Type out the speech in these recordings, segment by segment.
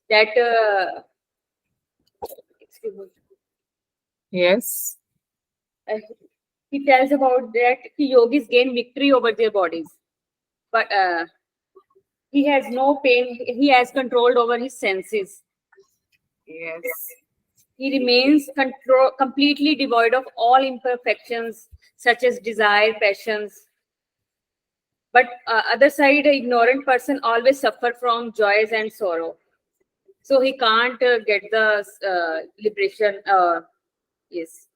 that excuse me. Yes. He tells about that yogis gain victory over their bodies, but he has no pain. He has control over his senses. Yes. He remains completely devoid of all imperfections such as desire, passions. But other side, an ignorant person always suffer from joys and sorrow. So he can't get the liberation. Yes.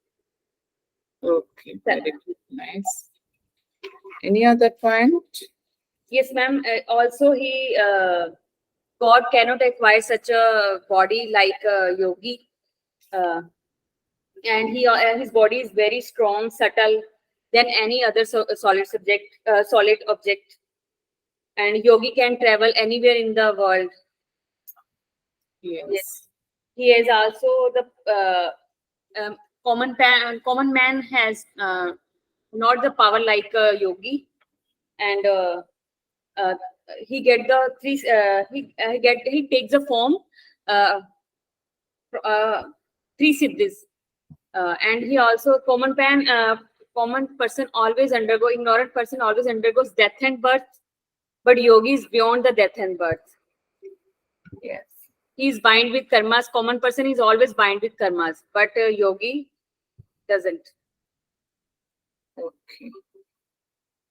Okay, very good. Nice. Any other point? Yes, ma'am. Also, God cannot acquire such a body like a yogi. And his body is very strong, subtle than any other solid object. And yogi can travel anywhere in the world. Yes. He is also the common man has not the power like a yogi, and uh, he get the three. He takes the form uh, three siddhis, and he also common person always undergo ignorant person always undergoes death and birth, but yogi is beyond the death and birth. Yes. He is bind with karmas. Common person is always bind with karmas, but yogi doesn't. Okay.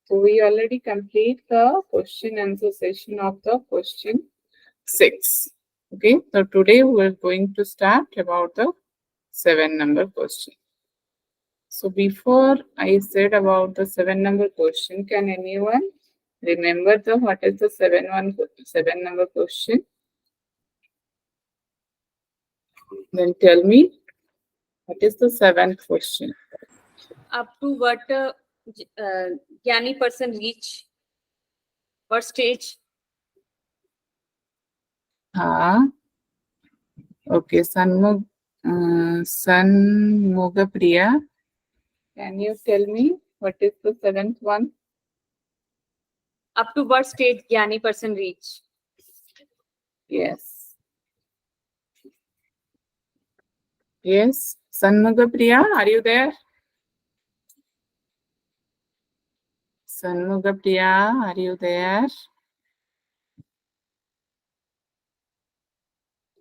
So we already complete the question answer session of the question 6. Okay. So today we're going to start about the 7-number question. So before I said about the 7-number question, can anyone remember what is the 7-number question? Then tell me what is the 7th question? Up to what jnani person reach? What stage? Okay, Sanmugapriya, can you tell me what is the 7th one? Up to what stage jnani person reach? Yes. Yes, Sanmugapriya, are you there? Sanmugapriya, are you there?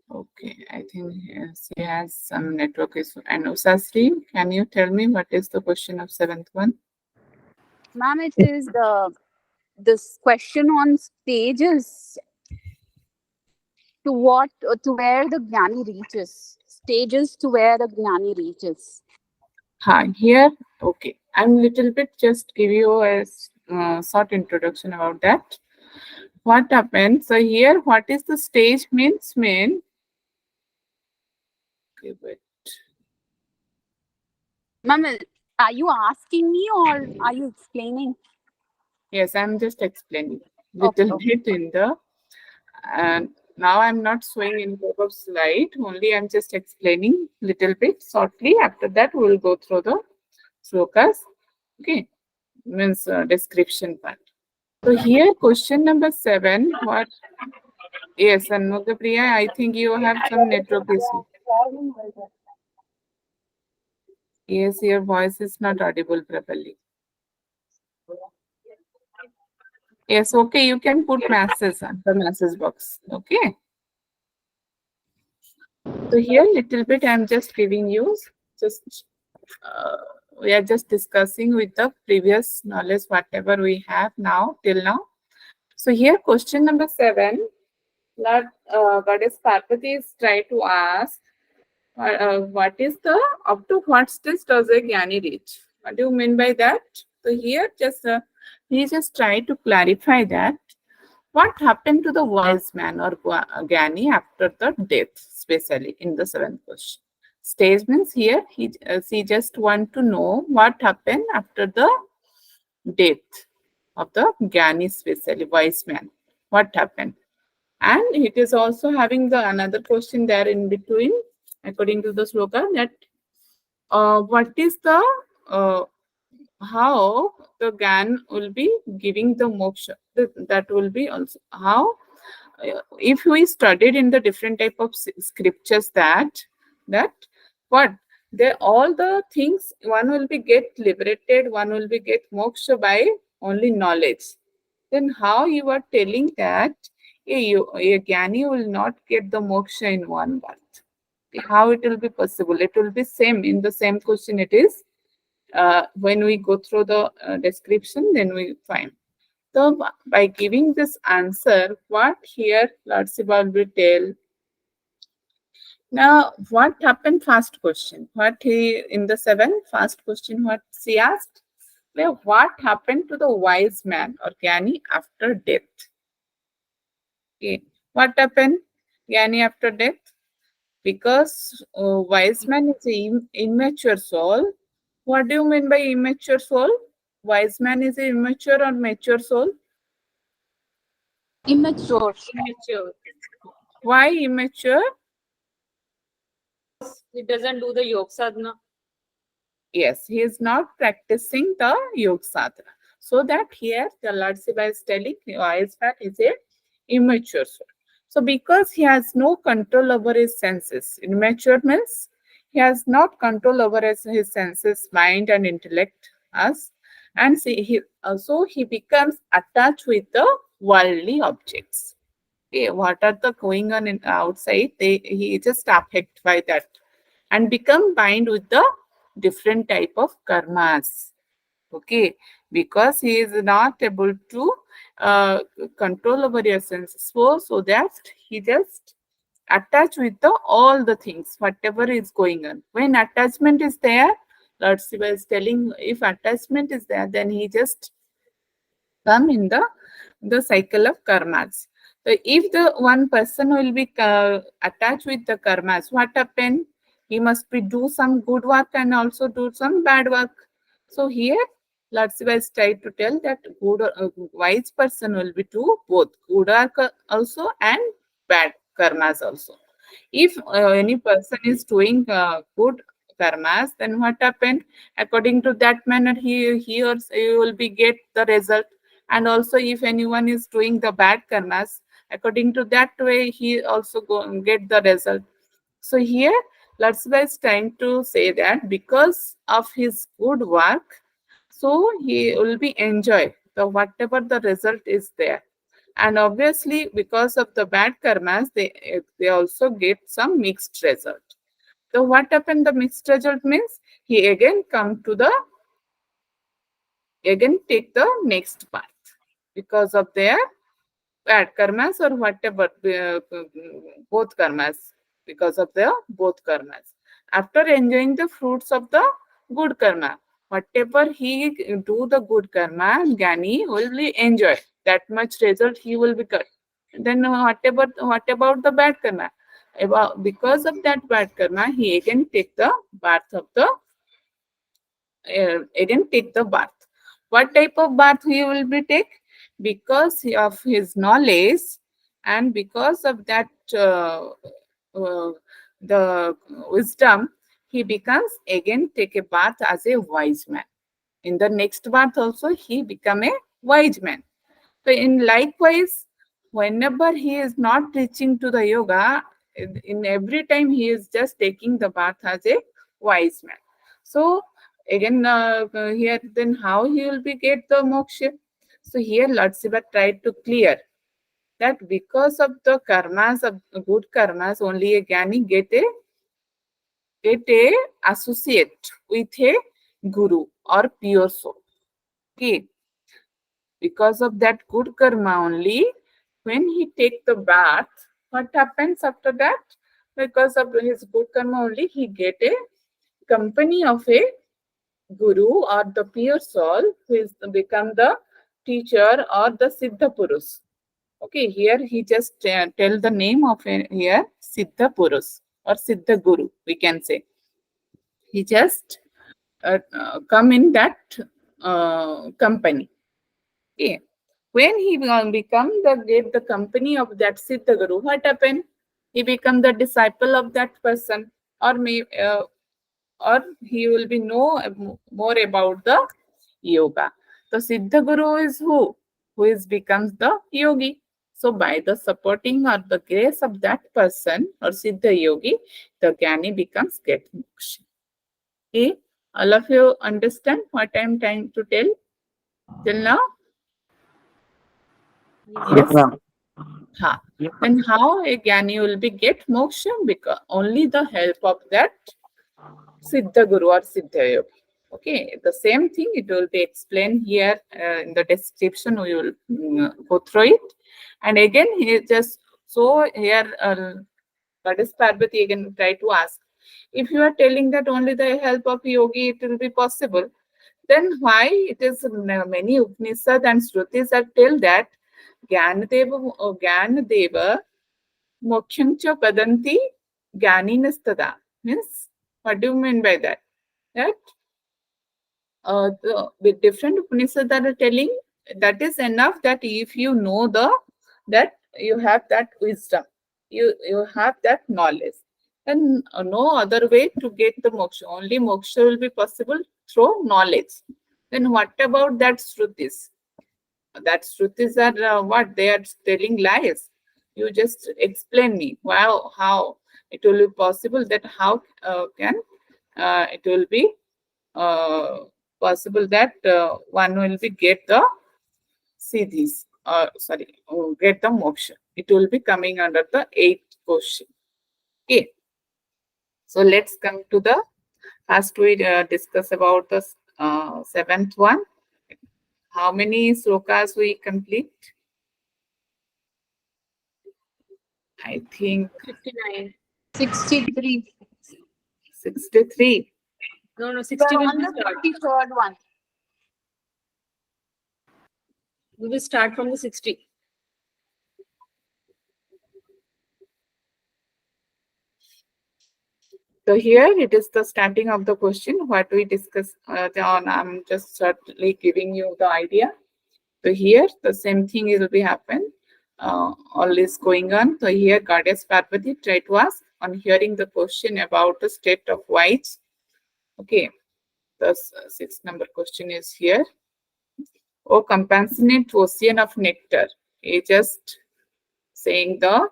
Okay, I think she has some network issue. And Usasri, can you tell me what is the question of 7th one? Ma'am, it is this question on stages to where the Jnani reaches. Stages to where the Jnani reaches. Here, okay. I'm little bit just give you a short introduction about that. What happens? So here, what is the stage means? Okay, wait. Ma'am, are you asking me or are you explaining? Yes, I'm just explaining little bit in the, and now I'm not showing in pop-up slide, only I'm just explaining little bit shortly. After that, we will go through the slokas. Okay, means description part. So here, question number 7, what? Yes, and Mugapriya, I think you have some network issue. Yes, your voice is not audible properly. Yes, okay, you can put messages on the message box. Okay. So here, little bit, I'm just giving you just we are just discussing with the previous knowledge whatever we have now till now. So here, question number 7, Lord Goddess Parvati is trying to ask, what is the up to what stage does a Jnani reach? What do you mean by that? So here, just he just try to clarify that what happened to the wise man or Jnani after the death, especially in the 7th question. Stage means here she just want to know what happened after the death of the Jnani, especially wise man. What happened? And it is also having the another question there in between, according to the sloka, that what is the how the Gyan will be giving the moksha. That will be also how if we studied in the different type of scriptures that what they all the things, one will be get liberated, one will be get moksha by only knowledge. Then how you are telling that a Gyani will not get the moksha in one birth? How it will be possible? It will be same in the same question. It is when we go through the description, then we find. So by giving this answer, what here Lord Shiva will tell. Now, what happened? First question. What he in the first question? What she asked? Well, what happened to the wise man or Gyani after death? Okay. What happened, Gyani after death? Because wise man is an immature soul. What do you mean by immature soul? Wise man is an immature or mature soul? Immature. Immature. Why immature? It doesn't do the yoga sadhana. Yes, he is not practicing the yoga sadhana. So that here the Lord Shiva is telling wise man is a immature soul. So because he has no control over his senses, immature means he has not control over his senses, mind and intellect, us, and see, so he becomes attached with the worldly objects. Okay, what are the going on in outside? He just affected by that and become bind with the different type of karmas. Okay, because he is not able to control over your senses, so that he just attach with the all the things whatever is going on. When attachment is there, Lord Shiva is telling, if attachment is there, then he just come in the cycle of karmas. So if the one person will be attached with the karmas, what happen? He must be do some good work and also do some bad work. So here, Lord Shiva is trying to tell that good wise person will be do both good work also and bad karmas also. If any person is doing good karmas, then what happened? According to that manner, he or she will be get the result. And also, if anyone is doing the bad karmas, according to that way, he also go and get the result. So here, Lord Shiva is trying to say that because of his good work, so he will be enjoy the whatever the result is there. And obviously, because of the bad karmas, they also get some mixed result. So what happened? The mixed result means he again come to the again take the next path because of their bad karmas or whatever both karmas, because of the both karmas. After enjoying the fruits of the good karma, whatever he do the good karma, Gyani will be enjoy that much result he will be got. Then what about the bad karma? Because of that bad karma, he again take the birth of the again take the birth. What type of birth he will be take? Because of his knowledge and because of that the wisdom, he becomes again take a birth as a wise man. In the next birth also he become a wise man. So in likewise, whenever he is not reaching to the yoga, in every time he is just taking the bath as a wise man. So again here then how he will be get the moksha? So here Lord Shiva tried to clear that because of the karmas of good karmas, only a Gyani get a associate with a guru or pure soul. Okay. Because of that good karma only, when he take the bath, what happens after that? Because of his good karma only, he get a company of a guru or the pure soul who is become the teacher or the Siddha Purus. Okay, here he just tell the name of here Siddha Purus or Siddha Guru, we can say. He just come in that company. Okay. When he become the get the company of that Siddha Guru, what happened? He become the disciple of that person, or he will be know more about the yoga. So Siddha Guru is who? Who is becomes the yogi. So by the supporting or the grace of that person or Siddha Yogi, the Jnani becomes get moksha. Okay, all of you understand what I am trying to tell till now? Yes, ma'am. Ha. Then how a Jnani will be get moksha? Because only the help of that Siddha Guru or Siddha Yogi. Okay, the same thing it will be explained here in the description. We will go through it. And again, he just so here, Goddess Parvati again try to ask, if you are telling that only the help of yogi it will be possible, then why it is many Upanishad and Shrutis that tell that Jnanadeva moksham padanti jnaninastada. Means, what do you mean by that? That with different Upanishads that are telling that is enough that if you know that you have that wisdom, you have that knowledge, and no other way to get the moksha. Only moksha will be possible through knowledge. Then what about that Shrutis? That Shrutis are what they are telling lies. You just explain me how it will be possible, that how can it will be possible that one will be get the siddhis, get the moksha. It will be coming under the 8th question. Okay, so let's come to the first. We discuss about the 7th one. How many slokas we complete? I think 59. 63. 63. No, 60 We're will on be the start. 53rd one. We will start from the 60. So here it is the starting of the question, what we discussed on. I'm just certainly giving you the idea. So here the same thing will be happen. All is going on. So here Goddess Parvati tried to ask on hearing the question about the state of whites. Okay, the 6th number question is here. Oh, compassionate ocean of nectar. He just saying the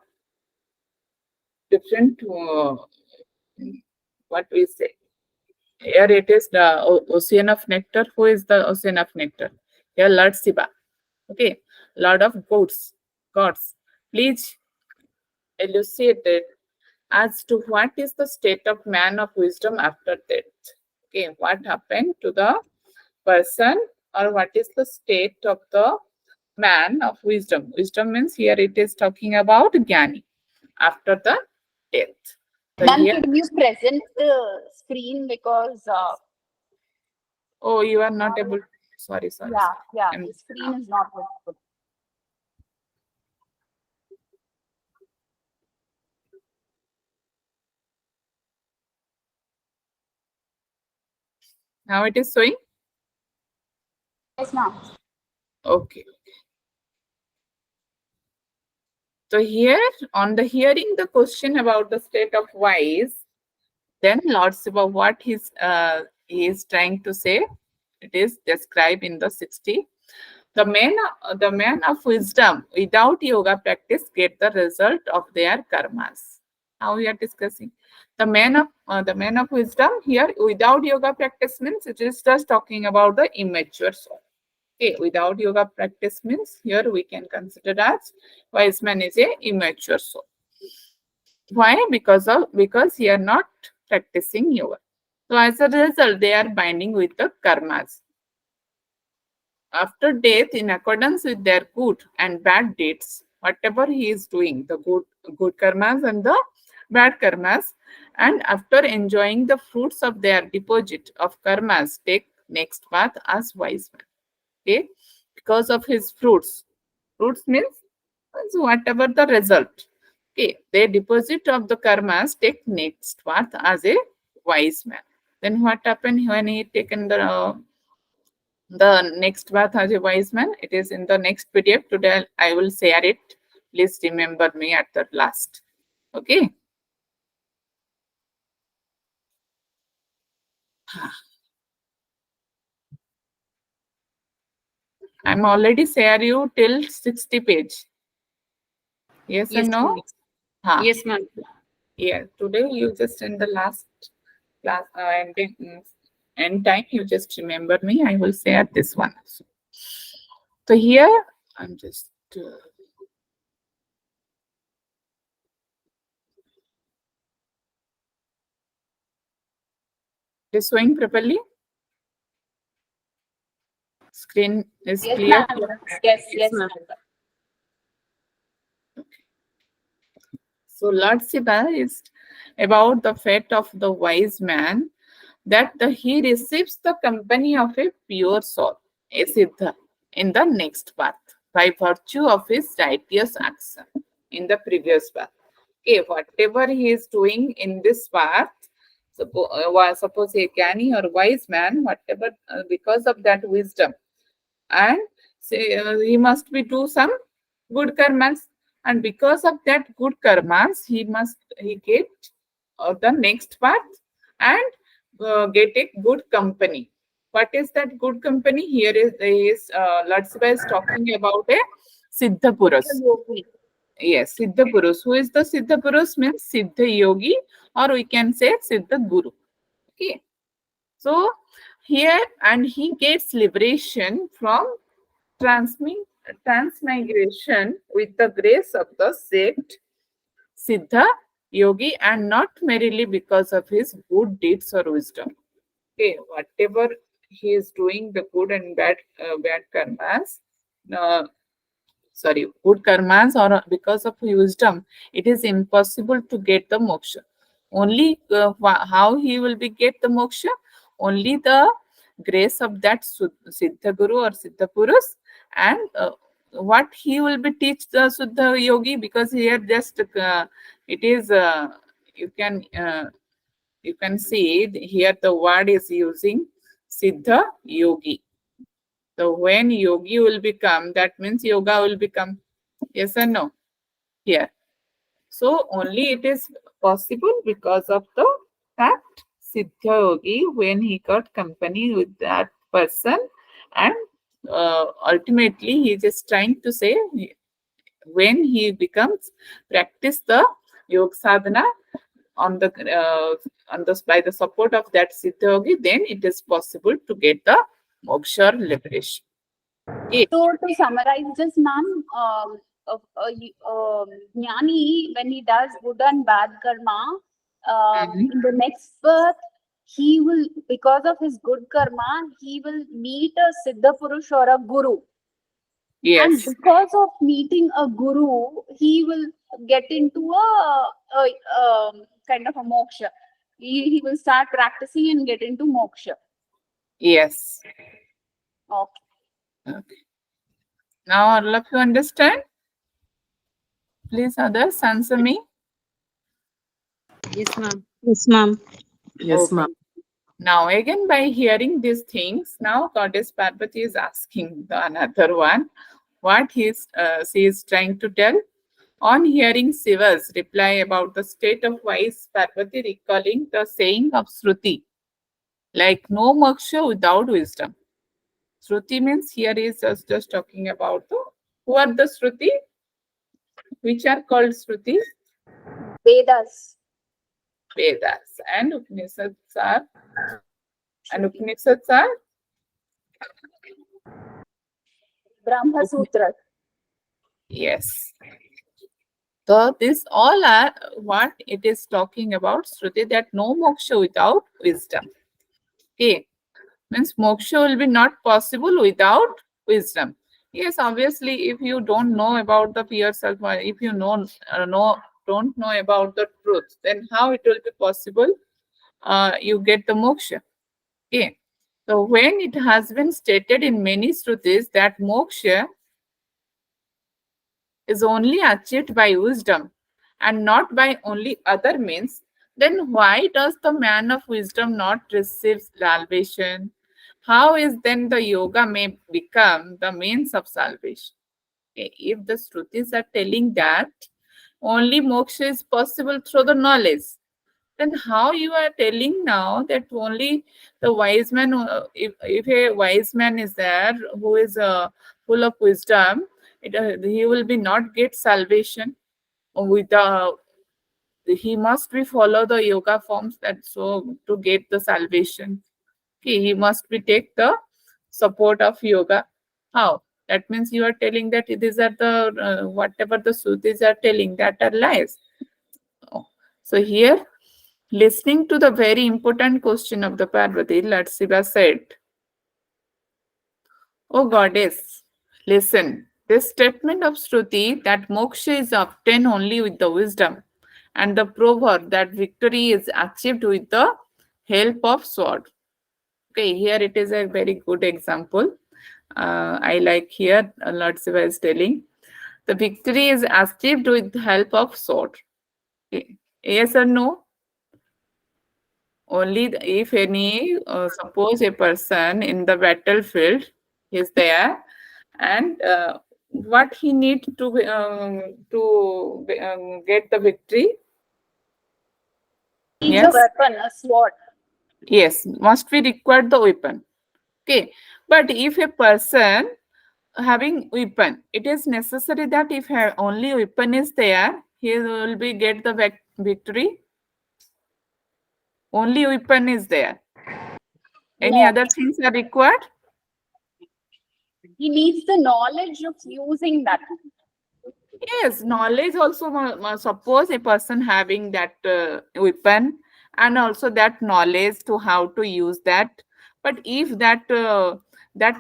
different what we say. Here it is the ocean of nectar. Who is the ocean of nectar? Here Lord Shiva. Okay, Lord of gods. Please elucidate it as to what is the state of man of wisdom after death. Okay, what happened to the person, or what is the state of the man of wisdom? Wisdom means here it is talking about Jnani after the death. So Ma'am, here, can you present the screen because oh, you are not able. Sorry. yeah, Um, the screen is not visible. Now it is showing. Yes, ma'am. Okay. So here, on the hearing the question about the state of wise, then Lord Shiva, what he is trying to say, it is described in the 60. The man of wisdom without yoga practice get the result of their karmas. Now we are discussing the man of wisdom here without yoga practice means it is just talking about the immature soul. Okay, without yoga practice means here we can consider as wise man is a immature soul. Why? Because he are not practicing yoga. So as a result, they are binding with the karmas. After death, in accordance with their good and bad deeds, whatever he is doing, the good karmas and the bad karmas, and after enjoying the fruits of their deposit of karmas, take next path as wise man. Okay, because of his fruits. Fruits means whatever the result. Okay, they deposit of the karmas take next path as a wise man. Then what happened when he taken the next path as a wise man? It is in the next PDF. Today I will share it. Please remember me at the last. Okay. I'm already share you till 60 page. Yes Yes, and no? ma'am. Ha. Yes, ma'am. Yeah. Today you just in the last class end time you just remember me. I will share this one. So here I'm just it is showing properly. Screen is Yes, clear. ma'am. Yes, Yes, yes, ma'am. ma'am. So Lord Shiva is about the fate of the wise man that he receives the company of a pure soul, a siddha, in the next birth by virtue of his righteous action in the previous birth. Okay, whatever he is doing in this birth, suppose a canny or wise man, whatever, because of that wisdom, and say, he must be do some good karmas, and because of that good karmas he get the next path and get a good company. What is that good company? Here is Lord Shiva is talking about a siddha purus. Yes, siddha purus. Who is the siddha purus? Means siddha yogi, or we can say siddha guru. Okay, so here, and he gets liberation from transmi- transmigration with the grace of the sect Siddha Yogi, and not merely because of his good deeds or wisdom. Okay, whatever he is doing, the good and bad karmas, uh, sorry, good karmas, or because of wisdom, it is impossible to get the moksha. Only how he will be get the moksha? Only the grace of that Siddha Guru or Siddha Purus, and what he will be teach the Siddha Yogi, because here just it is you can see here the word is using Siddha Yogi. So when yogi will become, that means yoga will become. Yes or no? Here. So only it is possible because of the fact Siddha Yogi, when he got company with that person, and ultimately he is just trying to say when he becomes practice the yoga sadhana on the by the support of that Siddha Yogi, then it is possible to get the moksha or liberation. Okay. So to summarize this, ma'am, Jnani, when he does good and bad karma, Mhm. in the next birth, he will, because of his good karma, he will meet a Siddha Purush or a Guru. And Yes. because of meeting a Guru, he will get into a kind of a moksha. He will start practicing and get into moksha. Yes. Okay. Okay. Now all of you understand? Please others answer me. Yes, ma'am. Yes, ma'am. Yes, Okay. ma'am. Now again by hearing these things, now Goddess Parvati is asking the another one what she is trying to tell. On hearing Shiva's reply about the state of wise Parvati, recalling the saying of Shruti, like no moksha without wisdom. Shruti means here is just talking about the who are the Shruti, which are called Shruti, Vedas. Vedas, and Upanishads are Brahma Upni- Sutra. yes. So this all are what it is talking about, Shruti, that no moksha without wisdom. Okay, means moksha will be not possible without wisdom. Yes, obviously, if you don't know about the pure self, or if you don't know about the truth, then how it will be possible? You get the moksha. Okay. So when it has been stated in many Shrutis that moksha is only achieved by wisdom and not by only other means, then why does the man of wisdom not receive salvation? How is then the yoga may become the means of salvation? If the Shrutis are telling that only moksha is possible through the knowledge, then how you are telling now that only the wise man, if a wise man is there who is full of wisdom, he will be not get salvation. with the he must be follow the yoga forms that so to get the salvation. Okay, he must be take the support of yoga. How? That means you are telling that these are the whatever the Srutis are telling that are lies. Oh. So here, listening to the very important question of the Parvati, Lord Shiva said, "O goddess, listen. This statement of Shruti that moksha is obtained only with the wisdom, and the proverb that victory is achieved with the help of sword." Okay, here it is a very good example. I like here Lord Shiva is telling the victory is achieved with the help of sword. Okay. Yes or no? Only if any, suppose a person in the battlefield is there, and what he need to get the victory? Needs Yes, a weapon, a sword. yes, must be required the weapon. Okay, but if a person having weapon, it is necessary that if only weapon is there, he will be get the victory. Only weapon is there. Any No, other things are required? he needs the knowledge of using that. Yes, knowledge also. Suppose a person having that weapon and also that knowledge to how to use that. But if that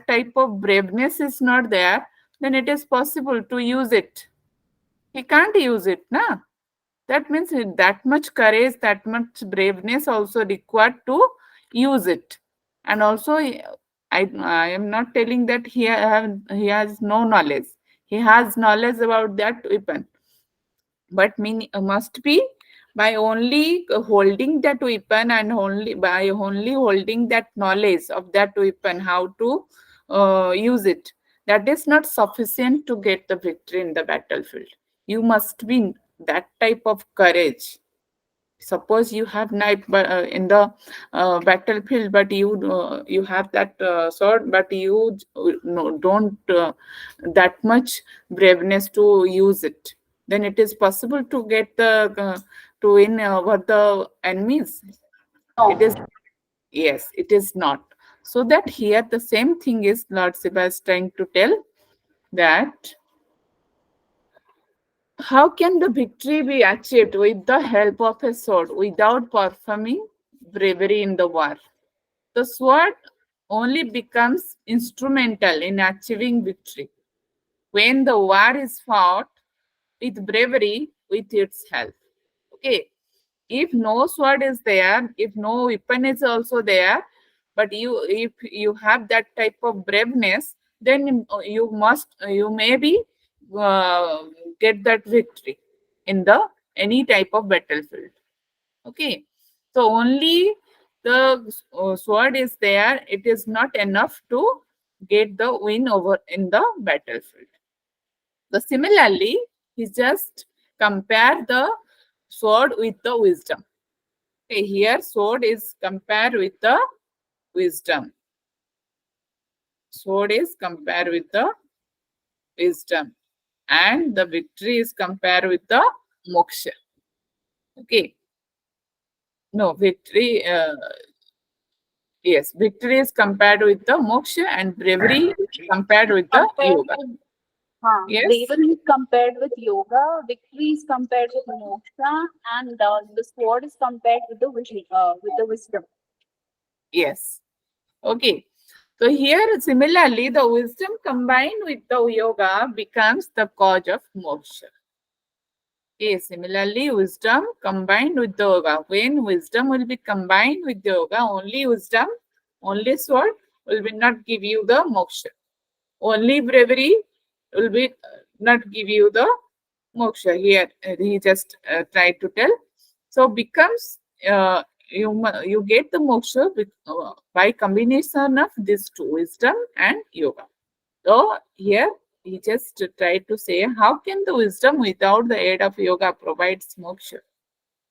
type of braveness is not there, then it is possible to use it. He can't use it, na? That means that much courage, that much braveness also required to use it. And also, I am not telling that he has no knowledge. He has knowledge about that weapon, but must be by only holding that weapon and only holding that knowledge of that weapon, how to use it. That is not sufficient to get the victory in the battlefield. You must be that type of courage. Suppose you have knife in the battlefield, but you have that sword, but you no, don't that much braveness to use it. Then it is possible to get the to win over the enemies. It is, yes, it is not. So that here the same thing is Lord Shiva is trying to tell that how can the victory be achieved with the help of a sword without performing bravery in the war? The sword only becomes instrumental in achieving victory when the war is fought with bravery with its help. Okay. If no sword is there, if no weapon is also there, but if you have that type of braveness, then you maybe uh, get that victory in the any type of battlefield. Okay, so only the sword is there, it is not enough to get the win over in the battlefield. So similarly, he just compare the sword with the wisdom. Okay, here sword is compared with the wisdom. Sword is compared with the wisdom. And the victory is compared with the moksha. Okay. No, victory, yes, victory is compared with the moksha and bravery is compared with the Compared yoga. with Yes, bravery is compared with yoga, victory is compared with moksha, and the sword is compared with the wisdom. yes. Okay. So here similarly the wisdom combined with the yoga becomes the cause of moksha. Okay, similarly, wisdom combined with the yoga. When wisdom will be combined with the yoga, only wisdom, only sword will be not give you the moksha. Only bravery will be not give you the moksha. Here he just tried to tell. So becomes you get the moksha by combination of these two, wisdom and yoga. So here he just tried to say how can the wisdom without the aid of yoga provides moksha?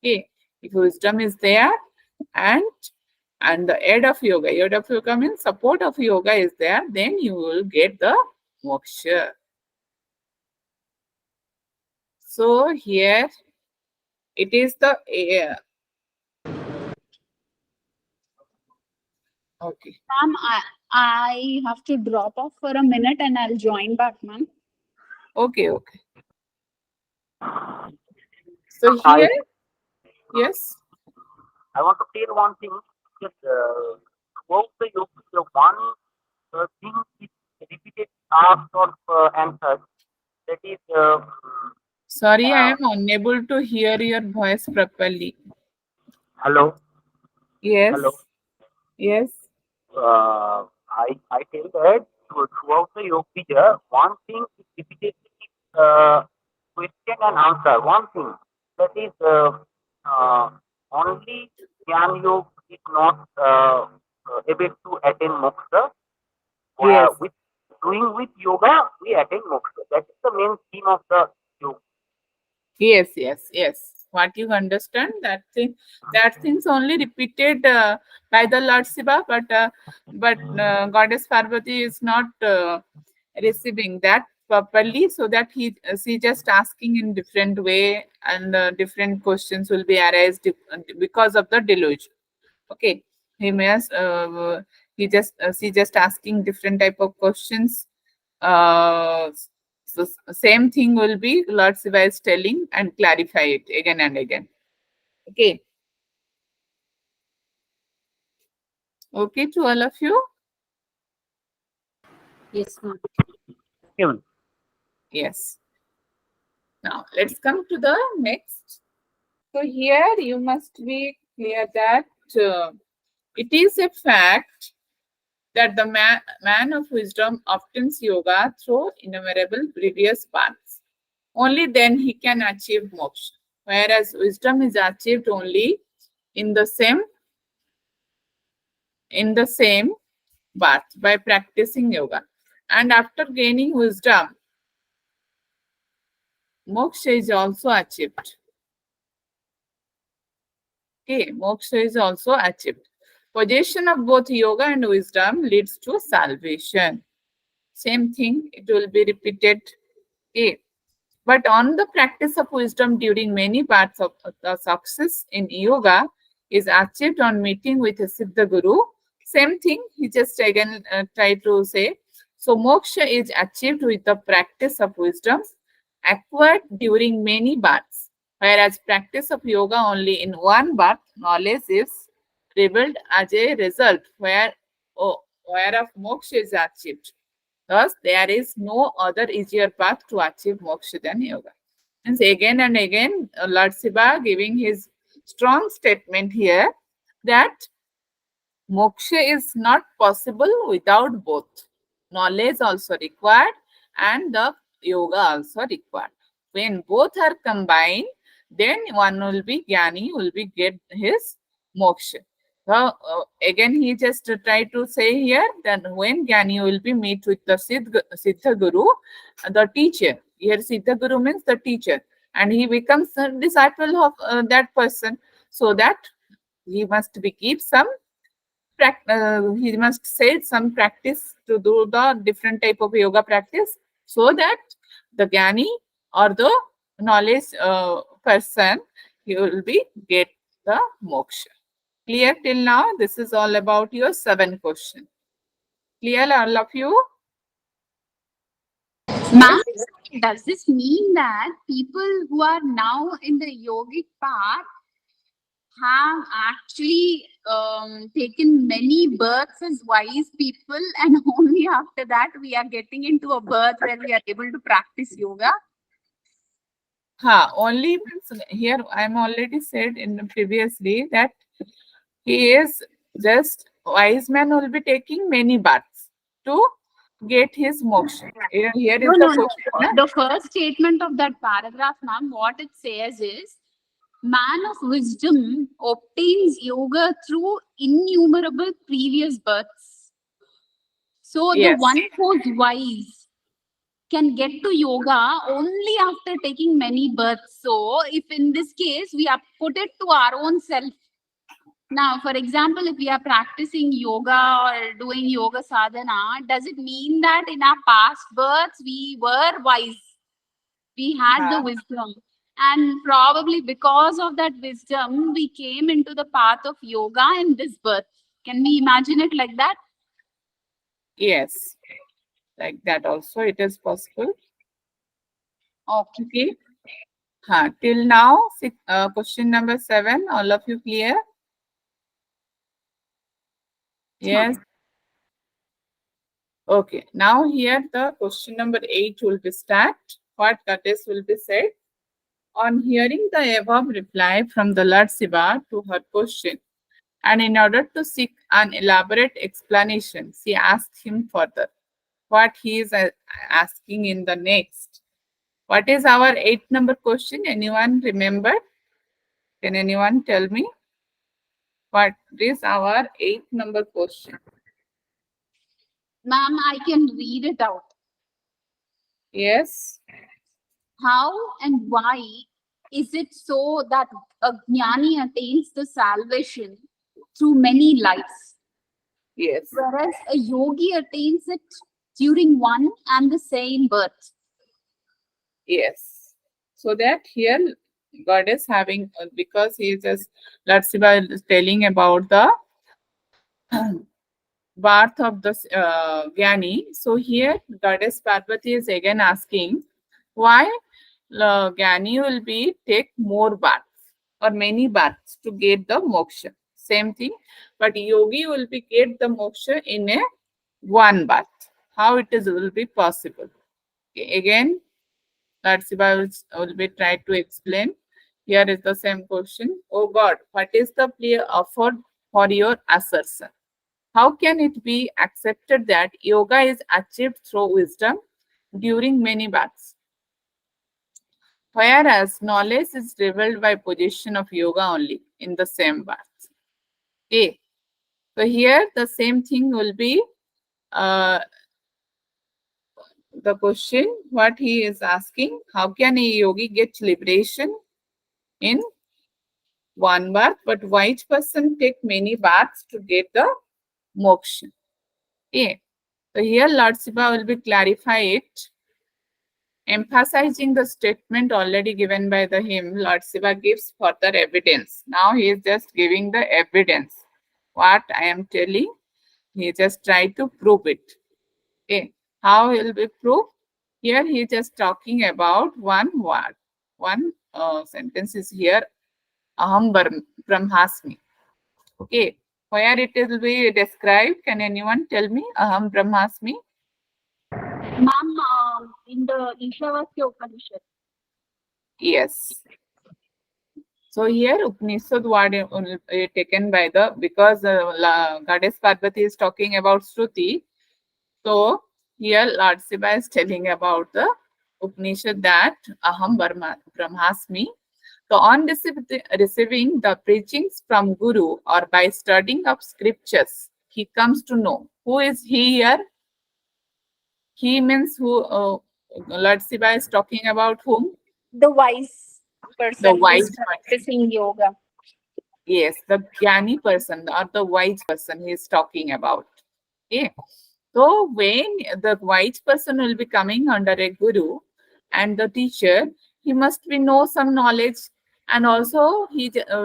Okay, if wisdom is there and the aid of yoga means support of yoga is there, then you will get the moksha. So here it is the okay. Ma'am, I have to drop off for a minute and I'll join back, ma'am. Okay, okay. So here, yes. I want to tell one thing. That, throughout the yoga, the one thing is repeated asked or answered. That is, Sorry, I am unable to hear your voice properly. hello, Yes, hello. yes, I tell that throughout the yoga, one thing is repeated question and answer. One thing that is only Jnana Yoga is not able to attain moksha. yes, With doing with yoga, we attain moksha. That is the main theme of the yoga. yes, yes, yes. What you understand, that things only repeated by the Lord Shiva, but Goddess Parvati is not receiving that properly, so that she just asking in different way, and different questions will be arised because of the delusion. Okay, he must she just asking different type of questions. So same thing will be Lord Shiva is telling and clarify it again and again. Okay, okay to all of you. Yes, ma'am. Even Yes. Now let's come to the next. So here you must be clear that it is a fact that the man of wisdom obtains yoga through innumerable previous paths. Only then he can achieve moksha. Whereas wisdom is achieved only in the same path by practicing yoga. And after gaining wisdom, moksha is also achieved. Okay, moksha is also achieved. Possession of both yoga and wisdom leads to salvation. Same thing, it will be repeated. Okay. But on the practice of wisdom during many parts of the success in yoga is achieved on meeting with a Siddha Guru. Same thing, he just again try to say. So moksha is achieved with the practice of wisdom acquired during many births, whereas practice of yoga only in one birth, knowledge is revealed as a result whereof moksha is achieved. Thus, there is no other easier path to achieve moksha than yoga. And again and again, Lord Shiva giving his strong statement here that moksha is not possible without both. Knowledge also required and the yoga also required. When both are combined, then one will be jnani, will be get his moksha. So again, he just tried to say here that when jnani will be meet with the Siddha Guru, the teacher. Here Siddha Guru means the teacher, and he becomes a disciple of that person. So that he must be keep some he must say some practice to do the different type of yoga practice, so that the Gyani or the knowledge person, he will be get the moksha. Clear till now? This is all about your 7 question. Clear all of you? Ma'am, Yes. does this mean that people who are now in the yogic path have actually taken many births as wise people, and only after that we are getting into a birth where we are able to practice yoga? Only means here I am already said in the previously that he is just wise man will be taking many baths to get his moksha. Here No, is the no, no. question. Na? The first statement of that paragraph, ma'am, what it says is, man of wisdom obtains yoga through innumerable previous births. So the Yes. one who's wise can get to yoga only after taking many births. So if in this case we have put it to our own self. Now, for example, if we are practicing yoga or doing yoga sadhana, does it mean that in our past births we were wise? We had the wisdom. And probably because of that wisdom, we came into the path of yoga in this birth. Can we imagine it like that? Yes, like that also it is possible. Okay. Okay. Till now, question number 7, all of you clear? Yes. Okay. Now here the question number 8 will be start. What goddess will be said? On hearing the above reply from the Lord Shiva to her question, and in order to seek an elaborate explanation, she asked him further what he is asking in the next. What is our 8 number question? Anyone remember? Can anyone tell me? What is our 8 number question? Ma'am, I can read it out. Yes. How and why is it so that a jnani attains the salvation through many lives, Yes. whereas a yogi attains it during one and the same birth? Yes. So that here God is having, because he is just, Lord Shiva is telling about the birth of the Gyani. So here Goddess Parvati is again asking why Gyani will be take more baths or many baths to get the moksha. Same thing, but yogi will be get the moksha in a one bath. How it is will be possible? Okay, again, Lord Shiva will be try to explain. Here is the same question. Oh God, what is the plea offered for your assertion? How can it be accepted that yoga is achieved through wisdom during many baths, whereas knowledge is revealed by position of yoga only in the same bath? Okay, so here the same thing will be uh, the question what he is asking. How can a yogi get liberation in one bath, but white person take many baths to get the moksha? Okay, so here Lord Shiva will be clarify it. Emphasizing the statement already given by the hymn, Lord Shiva gives further evidence. Now he is just giving the evidence. What I am telling, he just try to prove it. Okay, how he will be proved? Here he is just talking about one word. One sentence is here, Aham Brahmasmi. Okay, where it will be described? Can anyone tell me? Aham Brahmasmi. Ma'am, in the Ishavasya Upanishad. Yes. So here Upanishad word taken by the, because Goddess Parvati is talking about Shruti. So here Lord Shiva is telling about the Upanishad that Aham Brahmasmi. So on receiving the preachings from Guru or by studying of scriptures, he comes to know. Who is he here? He means who? Lord Shiva is talking about whom? The wise The person who wise is person. practicing yoga. Yes, the jnani person or the wise person he is talking about. Okay. So when the wise person will be coming under a guru and the teacher, he must be know some knowledge, and also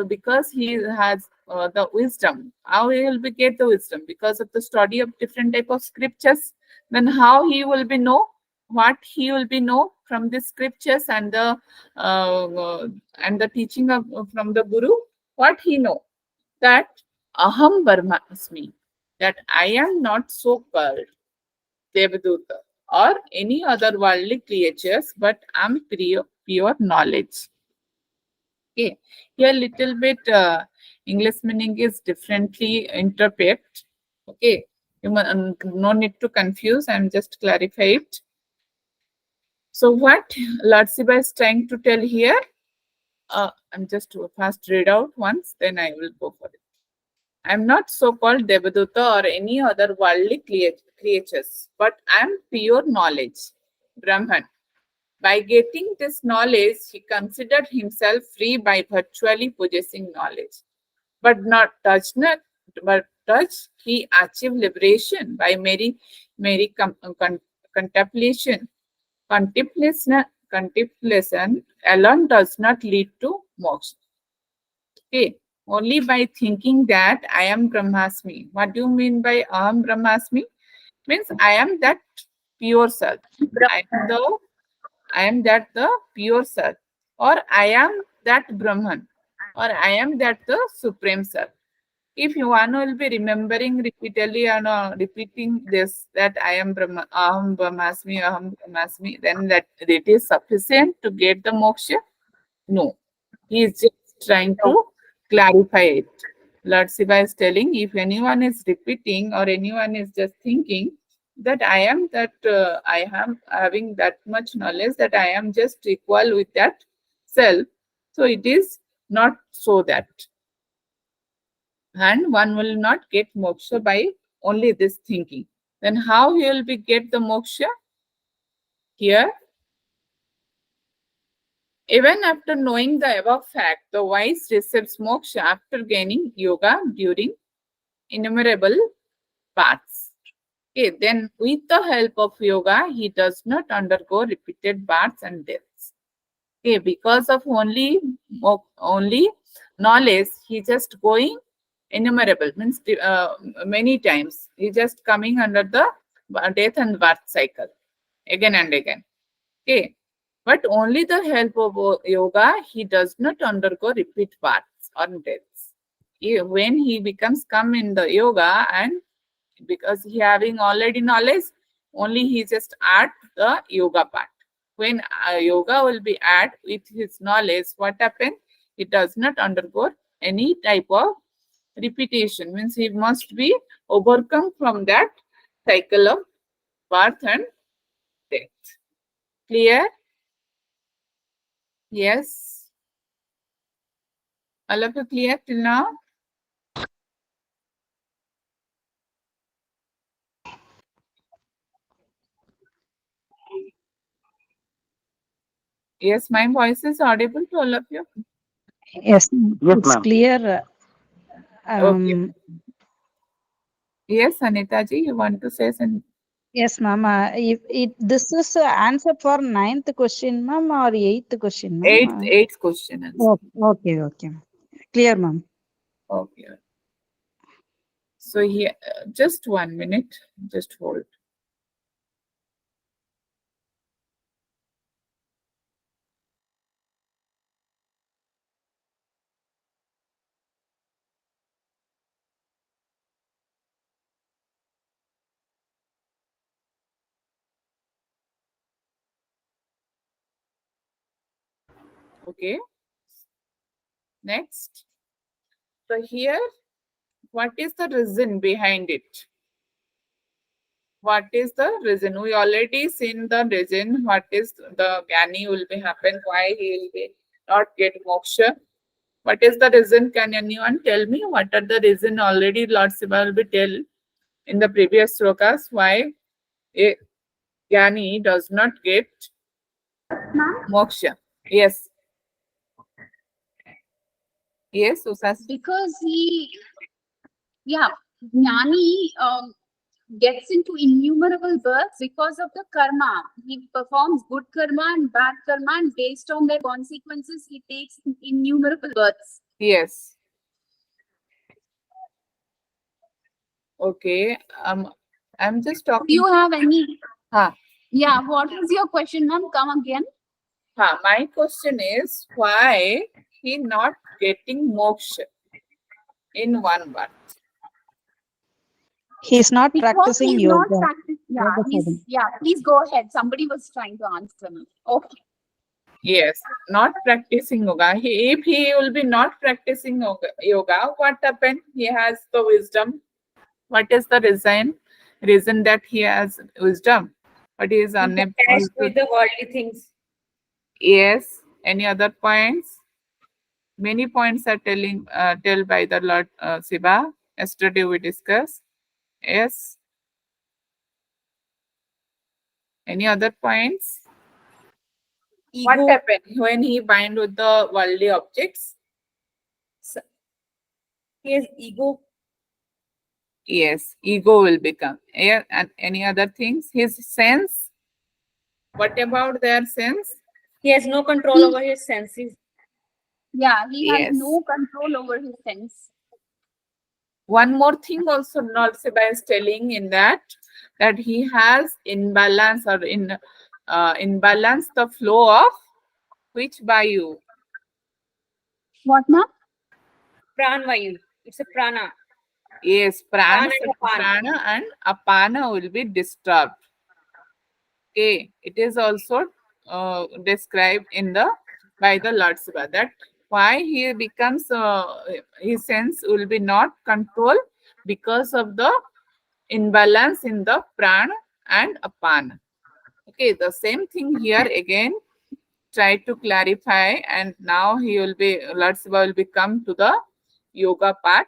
because he has the wisdom. How he will be get the wisdom? Because of the study of different type of scriptures. Then how he will be know what he will be know from the scriptures and the teaching of from the guru? What he know? That aham brahmasmi, that I am not so called Devaduta or any other worldly creatures, but I'm pure knowledge. Okay, here little bit English meaning is differently interpret. Okay, no need to confuse. I'm just clarify it. So what Lord Shiva is trying to tell here? I'm just first read out once, then I will go for it. I'm not so-called Devaduta or any other worldly creatures, but I'm pure knowledge, Brahman. By getting this knowledge, he considered himself free by virtually possessing knowledge. But does he achieve liberation by contemplation, contemplation, contemplation alone does not lead to moksha. Okay, only by thinking that I am Brahmasmi. What do you mean by Aham Brahmasmi? Means I am that pure self. I am that the pure self, or I am that Brahman, or I am that the supreme self. If one will be remembering repeatedly and repeating this, that I am Brahma, Aham Brahmasmi, then that it is sufficient to get the moksha? No. He is just trying to clarify it. Lord Shiva is telling, if anyone is repeating or anyone is just thinking that I am that, I am having that much knowledge that I am just equal with that self. So it is not so that. And one will not get moksha by only this thinking. Then how he will be get the moksha? Here, even after knowing the above fact, the wise receives moksha after gaining yoga during innumerable paths. Okay, then with the help of yoga, he does not undergo repeated births and deaths. Okay, because of only knowledge, he just going innumerable, means many times. He just coming under the death and birth cycle again and again. Okay, but only the help of yoga, he does not undergo repeat births or deaths. When he becomes come in the yoga, and because he having already knowledge, only he just add the yoga part. When yoga will be add with his knowledge, what happen? He does not undergo any type of repetition, means he must be overcome from that cycle of birth and death. Clear? Yes. All of you clear till now? Yes, my voice is audible to all of you. Yes, Yes, it's ma'am. clear. Okay. Yes, Anita ji, you want to say something? Yes, ma'am. If it this is answer for ninth question, ma'am, or eighth question, ma'am? Eighth question answer. Okay. Clear, ma'am. Okay. So here, just 1 minute, just hold. Okay. Next. So here, what is the reason behind it? What is the reason? We already seen the reason. What is the Gyani will be happen? Why he will be not get moksha? What is the reason? Can anyone tell me what are the reason? Already Lord Shiva will be tell in the previous slokas why a Gyani does not get moksha. Yes. Yes, Usas. Because Jnani gets into innumerable births because of the karma. He performs good karma and bad karma, and based on their consequences, he takes innumerable births. Yes. Okay. I'm just Do talking. you have any? Ha. Yeah, what is your question, ma'am? Come again. My question is why he not getting moksha in one birth? He's not Because practicing he's yoga. not practicing. Yoga Please go ahead. Somebody was trying to answer me. Okay. Yes, not practicing yoga. If he will be not practicing yoga, what happened? He has the wisdom. What is the reason? Reason that he has wisdom, but he is unable Attached to. with the worldly things. Yes. Any other points? Many points are tell by the Lord Shiva. Yesterday we discussed. Yes. Any other points? What Ego. happened when he bind with the worldly objects? His ego. Yes, ego will become. Yeah, and any other things? His sense. What about their sense? He has no control over his senses. Yeah, he has Yes. no control over his sense. One more thing also Lord Shiva is telling in that he has imbalance or imbalance the flow of which Vayu? What, ma'am? Pranvayu. It's a prana. Yes, Prana and apana. prana and apana will be disturbed. Okay, it is also described in the by the Lord Shiva that why he becomes his sense will be not controlled because of the imbalance in the prana and apana. Okay, the same thing here again. Try to clarify, and now Lord Shiva will become to the yoga part,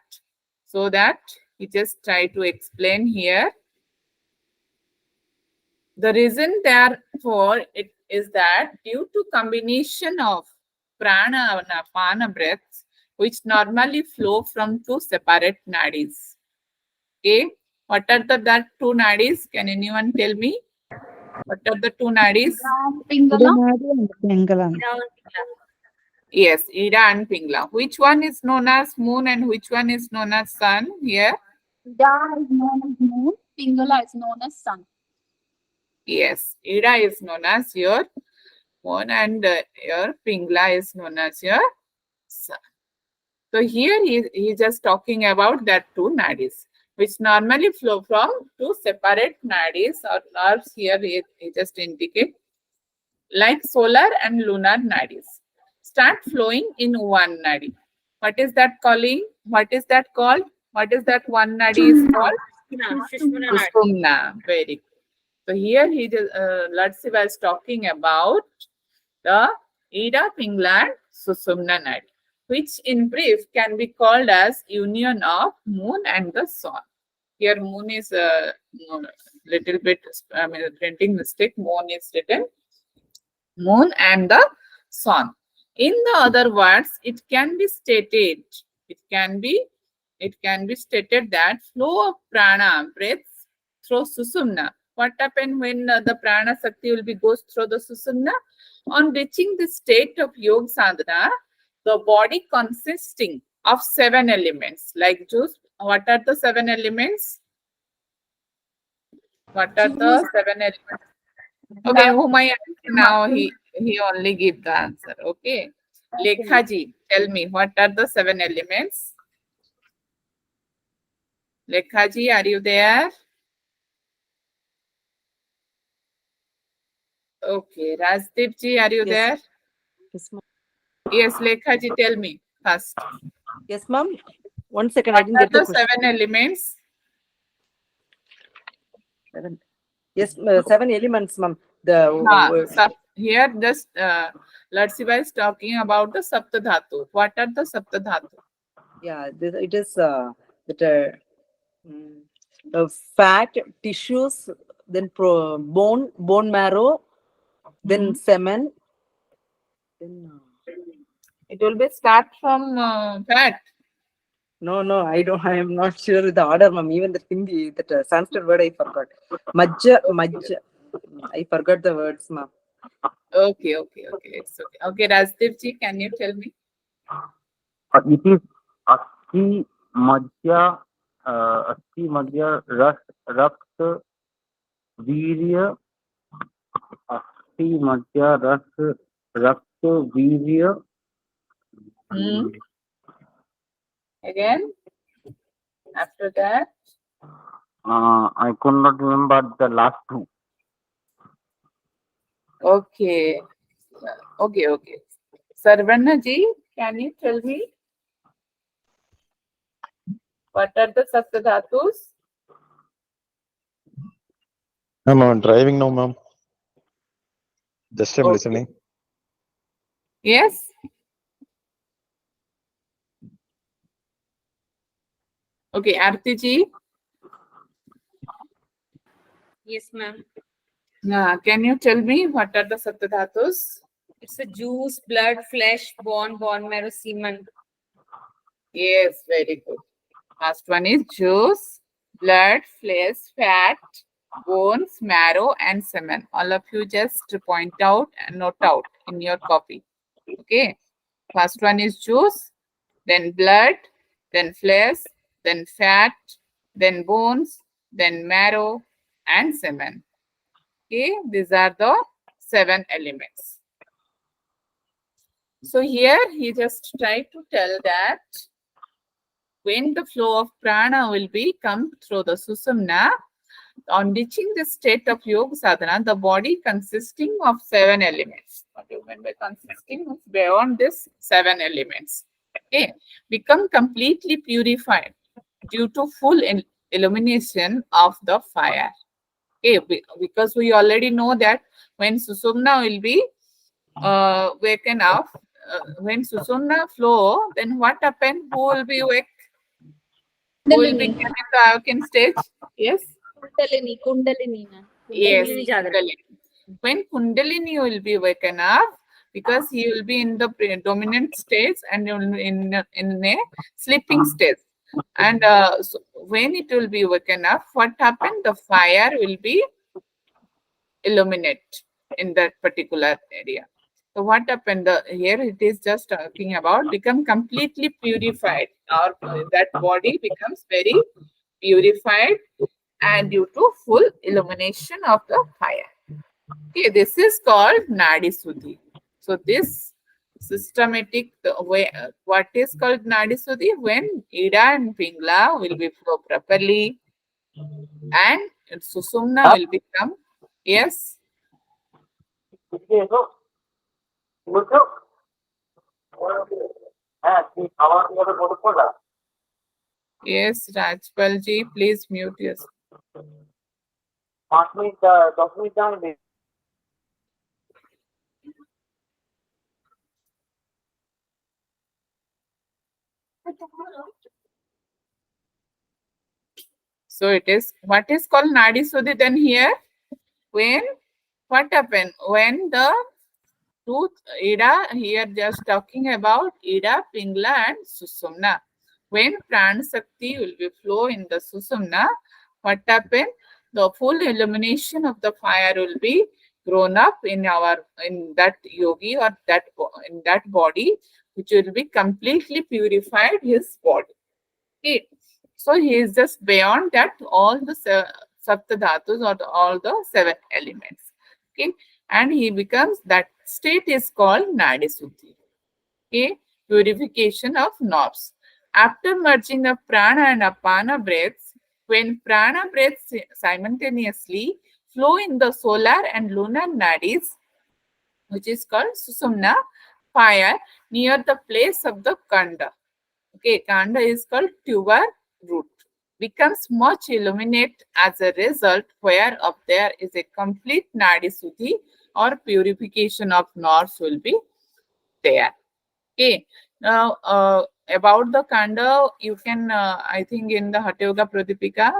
so that he just try to explain here. The reason therefore it is that due to combination of prana and apana breaths, which normally flow from two separate nadis. Okay, what are that two nadis? Can anyone tell me? What are the two nadis? Pingala. Idamadi and Pingala. Yes, Ida and Pingla. Which one is known as moon and which one is known as sun here? Ida is known as moon. Pingala is known as sun. Yes, Ida is known as your moon and your Pingla is known as your sun. So here he just talking about that two nadis, which normally flow from two separate nadis or nerves. Here he just indicate like solar and lunar nadis start flowing in one nadi. What is that calling? What is that called? What is that one nadi is called? Sushumna nadi. Sushumna. Very good. So here Lord Shiva is talking about the Ida, Pingla and Susumna nadi, which in brief can be called as union of moon and the sun. Here moon is a little bit, printing mistake. Moon is written moon and the sun. In the other words, it can be stated stated that flow of prana breaths through susumna. What happens when the prana sakti will be goes through the susumna? On reaching the state of yoga sadhana, the body consisting of 7 elements like juice. What are the 7 elements? What are the 7 elements? Okay, whom I ask now, he only give the answer. Okay. Lekhaji, tell me, what are the 7 elements? Lekhaji, are you there? Okay. Rajdeep ji, are you Yes. there? Yes, ma'am. Yes, Lekhaji, tell me first. Yes, ma'am. 1 second, I What didn't are get the the question. 7 elements? 7. Yes, 7 elements, ma'am. Here, just Lord Shiva is talking about the Saptadhatu. What are the Saptadhatu? yeah, it is that fat tissues, then bone marrow, then semen, then It will be start from fat. no, I am not sure with the order, ma'am. Even the Hindi, that Sanskrit word I forgot. Majja. I forgot the words, ma'am. Okay. It's okay. Okay, Rajdeep ji, can you tell me? It is Asti Madhya, Asti Madhya Rakta Virya, Asti Madhya Rakta Virya. Again, after that, I could not remember the last two. okay. Sarvana ji, can you tell me what are the Saptadhatus? I'm driving now, ma'am. Just I'm Okay. listening. Yes. Okay, Aarti ji, Yes, ma'am. can you tell me what are the Saptadhatus? It's a juice, blood, flesh, bone marrow, semen. Yes, very good. Last one is juice, blood, flesh, fat, bones, marrow, and semen. All of you just point out and note out in your copy. Okay. First one is juice, then blood, then flesh, then fat, then bones, then marrow, and semen. Okay, these are the 7 elements. So here he just tried to tell that when the flow of prana will be come through the susumna, on reaching the state of yoga sadhana, the body consisting of 7 elements. What do you mean by consisting of beyond this 7 elements? Okay, become completely purified due to full illumination of the fire. Okay, because we already know that when susumna will be waken up, when susumna flow, then what happen? Who will be awake? Who will be Kundalini. in the awakened stage? Yes. Kundalini. Yes, Kundalini Jagrana. Kundalini. When Kundalini will be waken up, because he will be in the dominant stage and in a sleeping stage. And so when it will be waken up, what happened? The fire will be illuminate in that particular area. So what happened? Here it is just talking about become completely purified, or that body becomes very purified and due to full illumination of the fire. Okay, this is called Nadi Suddhi. So this systematic way, what is called Nadi Suddhi? When Ida and Pingla will be flow properly and Susumna will become, yes, Okay, so বুঝছো? হ্যাঁ, কি খাবার কিভাবে মনে করলা? yes, Rajpal ji, please mute yourself. 5 minute 10 minute জানবে। So it is, what is called Nadi Suddhi then here? When, what happened? When the tooth, Ida, here just talking about Ida, Pingla and Susumna. When Prana Shakti will be flow in the Susumna, what happened? The full illumination of the fire will be grown up in that yogi or that in that body, which will be completely purified his body. Okay. So he is just beyond that all the sapta dhatus or all the 7 elements. Okay, and he becomes, that state is called Nadi Suddhi. Okay, purification of nerves. After merging of prana and apana breaths, when prana breaths simultaneously flow in the solar and lunar nadis, which is called susumna, fire near the place of the kanda. Okay, kanda is called tuber root, becomes much illuminate as a result, whereof there is a complete nadi suddhi or purification of nerves will be there. Okay, now about the kanda, you can, I think in the Hatha Yoga Pradipika,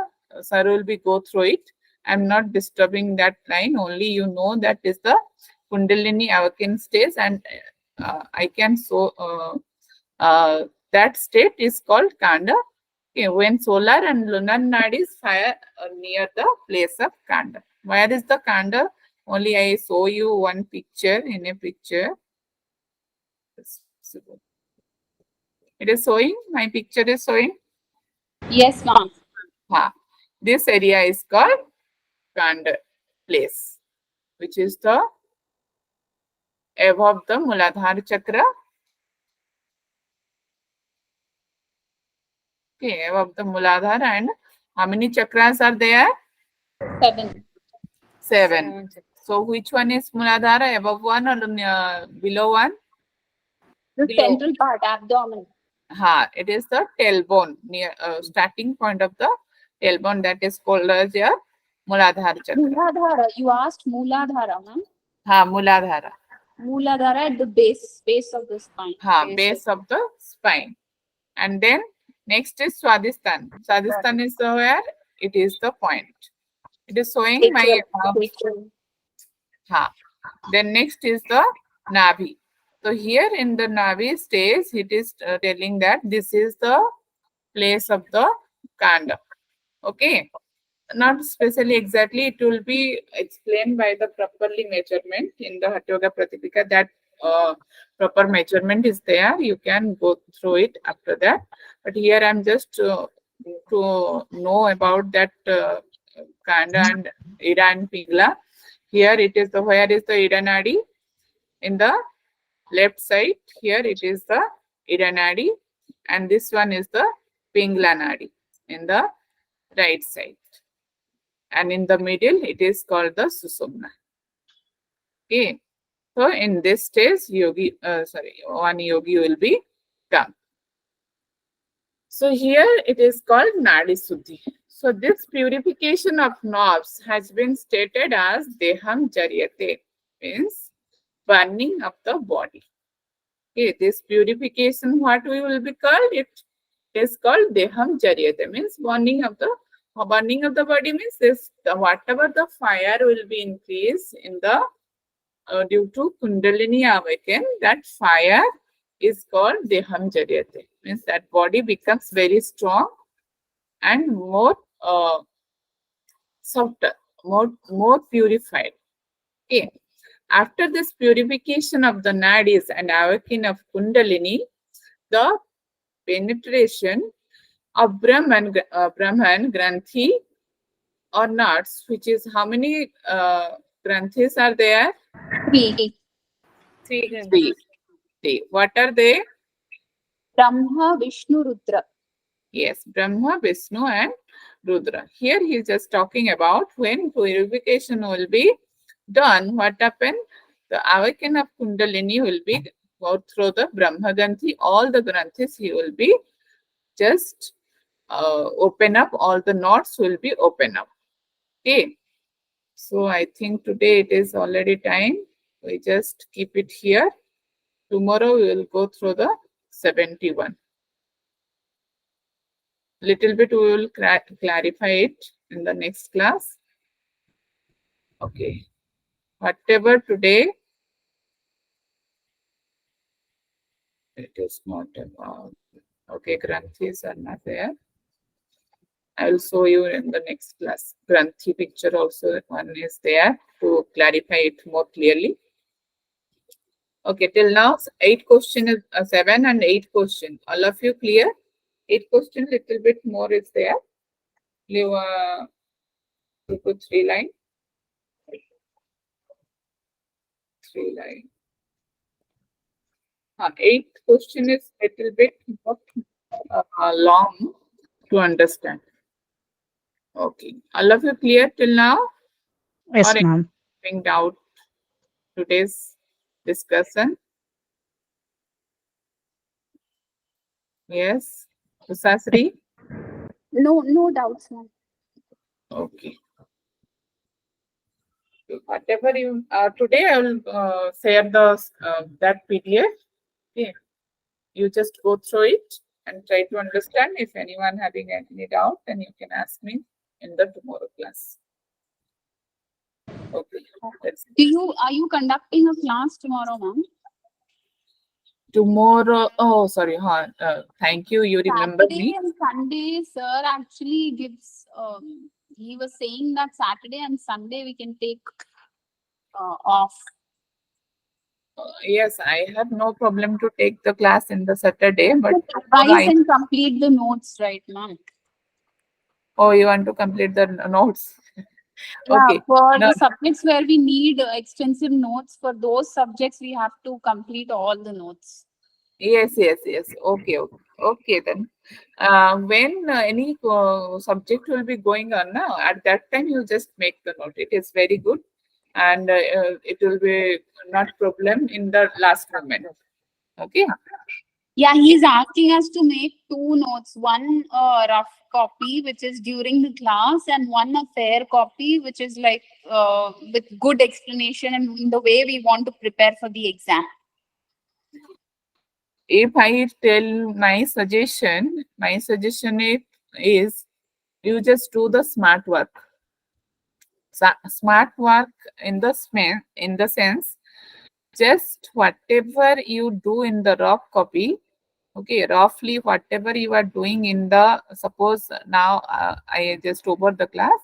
sir will be go through it. I'm not disturbing that line, only you know that is the Kundalini awakened stage, and I can that state is called kanda. Okay, when solar and lunar nadis fire near the place of kanda. Where is the kanda? Only I show you one picture in a picture. It is showing, my picture is showing. Yes, ma'am. This area is called kanda place, which is the above the Muladhara chakra. Okay, above the Muladhara, and how many chakras are there? 7. 7. So which one is Muladhara, above one or below one? The Below. central part, abdomen. It is the tailbone, near starting point of the tailbone, that is called as your Muladhara chakra. Mooladhara. You asked Mooladhara, ma'am. Muladhara. Mooladhara at the base of the spine. Base of the spine. And then next is Swadhisthana. Swadhisthana is where it is the point. It is showing my Then next is the Navi. So here in the Navi stage, it is telling that this is the place of the kanda. Okay. not especially exactly, it will be explained by the properly measurement in the Hatha Yoga Pratipika. That proper measurement is there. You can go through it after that. But here I'm just to know about that Kanda and Ida and Pingla. Here it is the, where is the Ida Nadi? In the left side. Here it is the Ida Nadi, and this one is the Pingla Nadi in the right side. And in the middle, it is called the Susumna. Okay. So in this stage, one yogi will be done. So here it is called Nadi Suddhi. So this purification of nerves has been stated as Deham Jaryate, means burning of the body. Okay, this purification, what we will be called? It is called Deham Jaryate, means burning of the body, means this whatever the fire will be increased in the due to Kundalini awaken, that fire is called Deham Jaryate, means that body becomes very strong and more softer, more purified. Okay. After this purification of the nadis and awakening of Kundalini, the penetration of Brahman Granthi or nuts, which is how many Granthis are there? Three. Three. What are they? Brahma, Vishnu, Rudra. Yes, Brahma, Vishnu and Rudra. Here he is just talking about when purification will be done, what happened? The awakening of Kundalini will be go through the Brahma Granthi. All the Granthis he will be just open up. All the knots will be open up. Okay. So I think today it is already time. We just keep it here. Tomorrow we will go through the 71. Little bit we will clarify it in the next class. Okay. Whatever today, it is not about. Okay, Granthis are not there. I will show you in the next class. Granthi picture also one is there to clarify it more clearly. Okay, till now 8 question is 7 and 8 question. All of you clear? 8 question, little bit more is there. You put 3 line. 3 line. 8th question is little bit more, long to understand. Okay, all of you clear till now? Yes, Or ma'am. anything doubt today's discussion? Yes, Usasri? No doubts, ma'am. Okay. Whatever you today, I will share the that PDF. Okay, you just go through it and try to understand. If anyone having any doubt, then you can ask me in the tomorrow class. Okay, that's it. Are you conducting a class tomorrow, ma'am? Tomorrow. Oh, sorry. Thank you. You remember Saturday me. and Sunday, sir actually gives. He was saying that Saturday and Sunday we can take off. Yes, I have no problem to take the class in the Saturday, but Revise and complete the notes, right, ma'am? oh, you want to complete the notes? Yeah, Okay. for No, the subjects where we need extensive notes, for those subjects we have to complete all the notes. yes. Okay then. When any subject will be going on now, at that time you just make the note. It is very good, and it will be not problem in the last moment. Okay. Yeah, he's asking us to make 2 notes, one rough copy, which is during the class, and one a fair copy, which is like with good explanation and in the way we want to prepare for the exam. If I tell my suggestion is you just do the smart work. Smart work in the sense, just whatever you do in the rough copy, Okay, roughly whatever you are doing in the, suppose now I just over the class,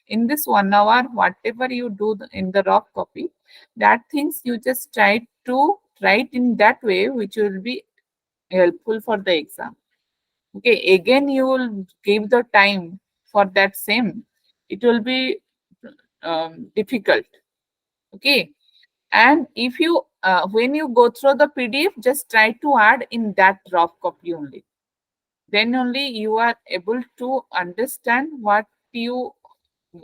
in this 1 hour, whatever you do in the rough copy, that things you just try to write in that way, which will be helpful for the exam. Okay, again you will give the time for that same, it will be difficult. Okay, and if you when you go through the PDF, just try to add in that rough copy only, then only you are able to understand what you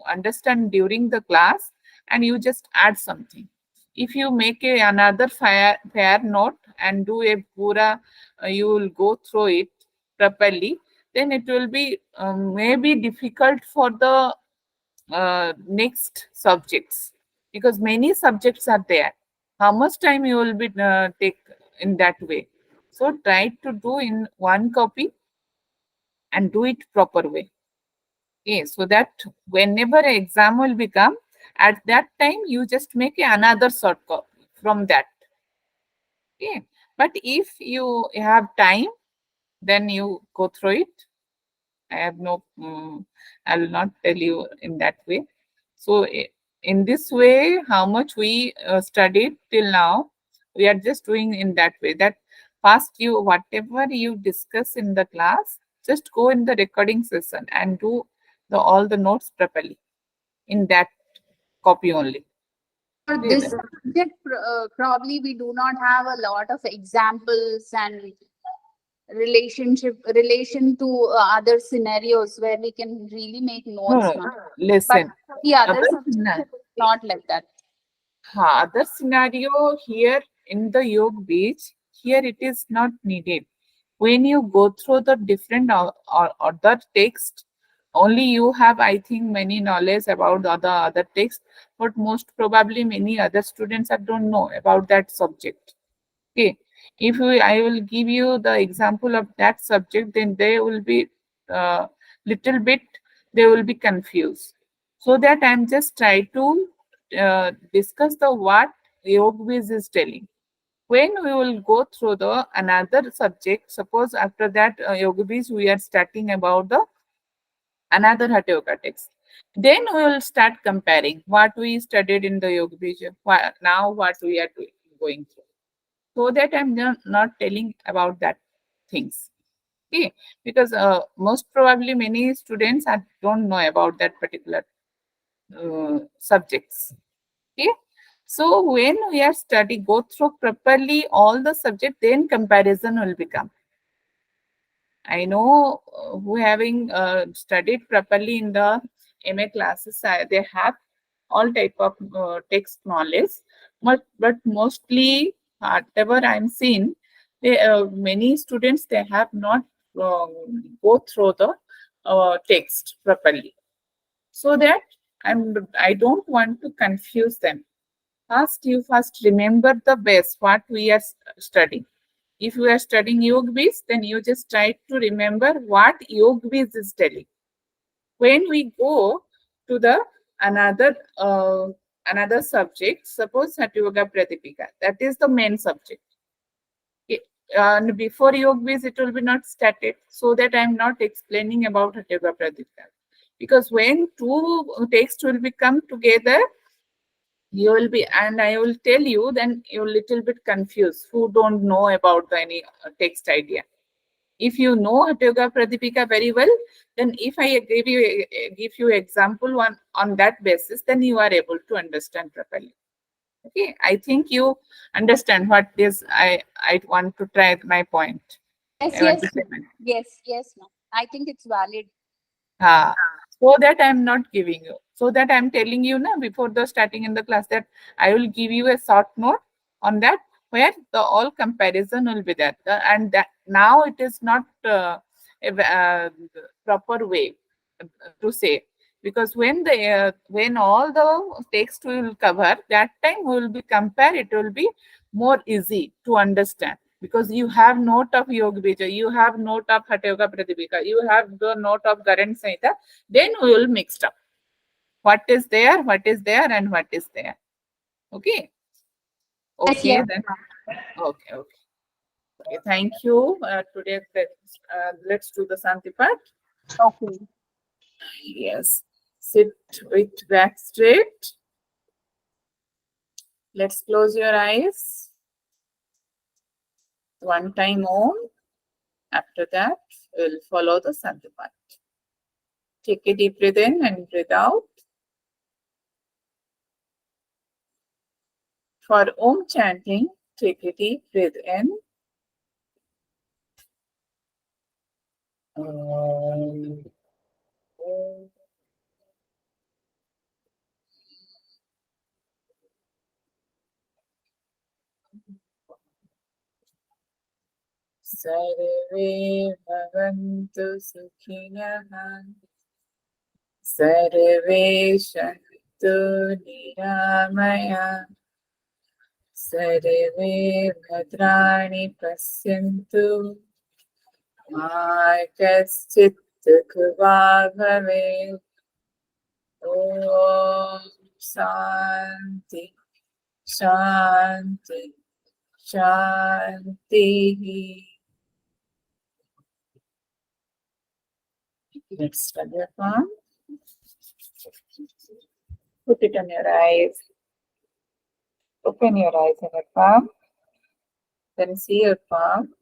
understand during the class, and you just add something. If you make another fair note and do a pura, you will go through it properly, then it will be maybe difficult for the next subjects, because many subjects are there. How much time you will be take in that way? So try to do in one copy and do it proper way. Okay, so that whenever an exam will become, at that time you just make another short copy from that. Okay, but if you have time, then you go through it. I have no, I will not tell you in that way. So in this way, how much we studied till now, we are just doing in that way. That first you, whatever you discuss in the class, just go in the recording session and do all the notes properly in that copy only. For Okay, this subject, probably we do not have a lot of examples and relation to other scenarios where we can really make notes. No, Ma'am. listen. But the other Other subjects is not like that. other scenario here in the Yog Beach, here it is not needed. When you go through the different or other text, only you have, I think, many knowledge about the other text, but most probably many other students don't know about that subject. Okay, if I will give you the example of that subject, then they will be little bit, they will be confused. So that I'm just trying to discuss the what Yogviz is telling. When we will go through the another subject, suppose after that Yogviz we are starting about the another Hatha Yoga text. Then we will start comparing what we studied in the Yoga Bija, now what we are going through. So that I'm not telling about that things. Okay, because most probably many students don't know about that particular subjects. Okay, so when we are go through properly all the subject, then comparison will become. I know who having studied properly in the MA classes, they have all type of text knowledge, but mostly whatever I'm seeing, many students they have not go through the text properly. So that I don't want to confuse them. You first remember the base what we are studying. If you are studying Yogviz, then you just try to remember what Yogviz is telling. When we go to the another subject, suppose Hatha Yoga Pratipika, that is the main subject. And before Yogviz, it will be not started, so that I am not explaining about Hatha Yoga Pratipika. Because when two texts will become together, you will be, and I will tell you, then you're a little bit confused who don't know about any text idea. If you know Hatha Yoga Pradipika very well, then if I give you example on that basis, then you are able to understand properly. Okay, I think you understand what is I want to try my point. Yes, I want yes, to say my- yes, ma'am. I think it's valid. So that I'm not giving you. So that I'm telling you now before the starting in the class that I will give you a short note on that where the all comparison will be there. And that now it is not a proper way to say, because when all the text we will cover, that time we will be compare, it will be more easy to understand, because you have note of Yoga Bija, you have note of Hatha Yoga Pratipika, you have the note of Garant Samhita, then we will mix up what is there, and what is there. Okay. Yes, Okay, yes, then. Okay. Okay, thank you. Today, let's do the Santipat. Okay. Yes. Sit with back straight. Let's close your eyes. One time Om. After that, we'll follow the Santipat. Take a deep breath in and breathe out. For Om chanting, take a deep breath in. Om. Om. Sarve bhavantu sukhinah. Sarve shantu niramaya. Sarve bhadrani pasyantu. Ma kaschit dukkha bhavet. Om Shanti Shanti Shanti. Let's rub your palm. Put it on your eyes. Open your eyes and your palm. Then see your palm.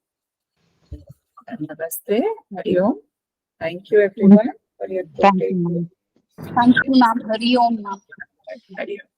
And namaste. Hari Om. Thank you everyone for your good Thank day. you, ma'am. Thank you, ma'am. Hari Om, ma'am. Hari Om.